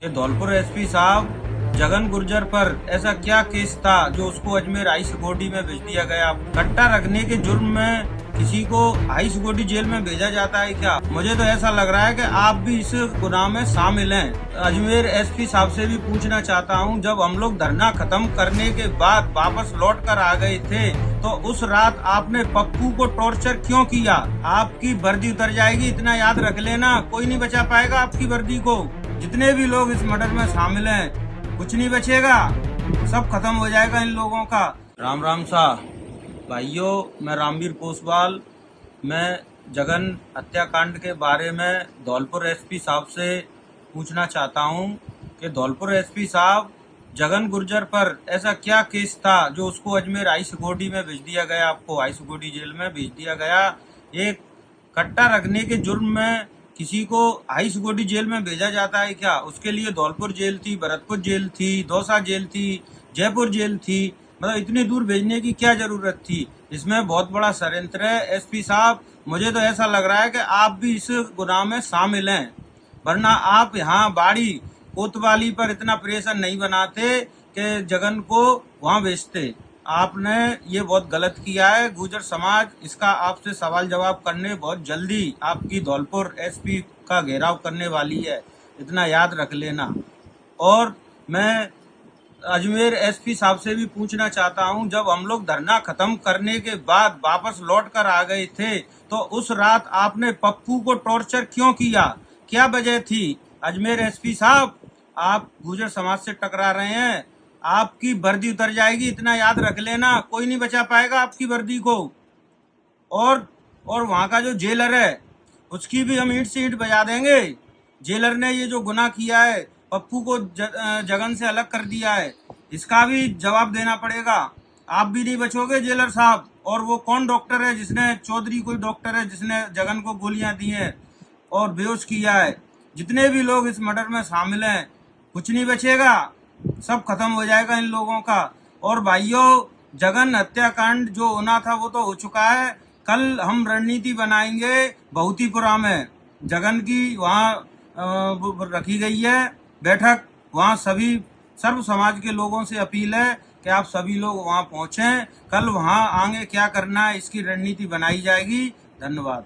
ये धौलपुर एसपी साहब जगन गुर्जर पर ऐसा क्या केस था जो उसको अजमेर हाई सिक्योरिटी में भेज दिया गया। कट्टा रखने के जुर्म में किसी को हाई सिक्योरिटी जेल में भेजा जाता है क्या? मुझे तो ऐसा लग रहा है कि आप भी इस गुनाह में शामिल हैं। अजमेर एसपी साहब से भी पूछना चाहता हूं, जब हम लोग धरना खत्म करने के बाद वापस लौट कर आ गए थे तो उस रात आपने पप्पू को टॉर्चर क्यों किया? आपकी वर्दी उतर जाएगी, इतना याद रख लेना। कोई नहीं बचा पाएगा आपकी वर्दी को। जितने भी लोग इस मर्डर में शामिल हैं, कुछ नहीं बचेगा, सब खत्म हो जाएगा इन लोगों का। राम राम सा भाइयों, मैं रामवीर पोसवाल। मैं जगन हत्याकांड के बारे में धौलपुर एसपी साहब से पूछना चाहता हूं कि धौलपुर एसपी साहब जगन गुर्जर पर ऐसा क्या केस था जो उसको अजमेर हाई सिक्योरिटी में भेज दिया गया, आपको हाई सिक्योरिटी जेल में भेज दिया गया। एक कट्टा रखने के जुर्म में किसी को हाई सिक्योरिटी जेल में भेजा जाता है क्या? उसके लिए धौलपुर जेल थी, भरतपुर जेल थी, दौसा जेल थी, जयपुर जेल थी। मतलब इतनी दूर भेजने की क्या जरूरत थी? इसमें बहुत बड़ा षड्यंत्र है एसपी साहब। मुझे तो ऐसा लग रहा है कि आप भी इस गुनाह में शामिल हैं, वरना आप यहाँ बाड़ी कोतवाली पर इतना प्रेशर नहीं बनाते कि जगन को वहाँ भेजते। आपने ये बहुत गलत किया है। गुर्जर समाज इसका आपसे सवाल जवाब करने बहुत जल्दी आपकी धौलपुर एसपी का घेराव करने वाली है, इतना याद रख लेना। और मैं अजमेर एसपी साहब से भी पूछना चाहता हूं, जब हम लोग धरना खत्म करने के बाद वापस लौट कर आ गए थे तो उस रात आपने पप्पू को टॉर्चर क्यों किया? क्या वजह थी? अजमेर एसपी साहब, आप गुर्जर समाज से टकरा रहे हैं, आपकी वर्दी उतर जाएगी, इतना याद रख लेना। कोई नहीं बचा पाएगा आपकी वर्दी को। और वहाँ का जो जेलर है उसकी भी हम ईंट से ईंट बजा देंगे। जेलर ने ये जो गुनाह किया है, पप्पू को जगन से अलग कर दिया है, इसका भी जवाब देना पड़ेगा। आप भी नहीं बचोगे जेलर साहब। और वो कौन डॉक्टर है जिसने, चौधरी कोई डॉक्टर है जिसने जगन को गोलियां दी हैं और बेहोश किया है? जितने भी लोग इस मर्डर में शामिल हैं, कुछ नहीं बचेगा, सब खत्म हो जाएगा इन लोगों का। और भाइयों, जगन हत्याकांड जो होना था वो तो हो चुका है। कल हम रणनीति बनाएंगे बहुतीपुरा में, जगन की वहाँ रखी गई है बैठक। वहाँ सभी सर्व समाज के लोगों से अपील है कि आप सभी लोग वहाँ पहुँचें। कल वहाँ आगे क्या करना है इसकी रणनीति बनाई जाएगी। धन्यवाद।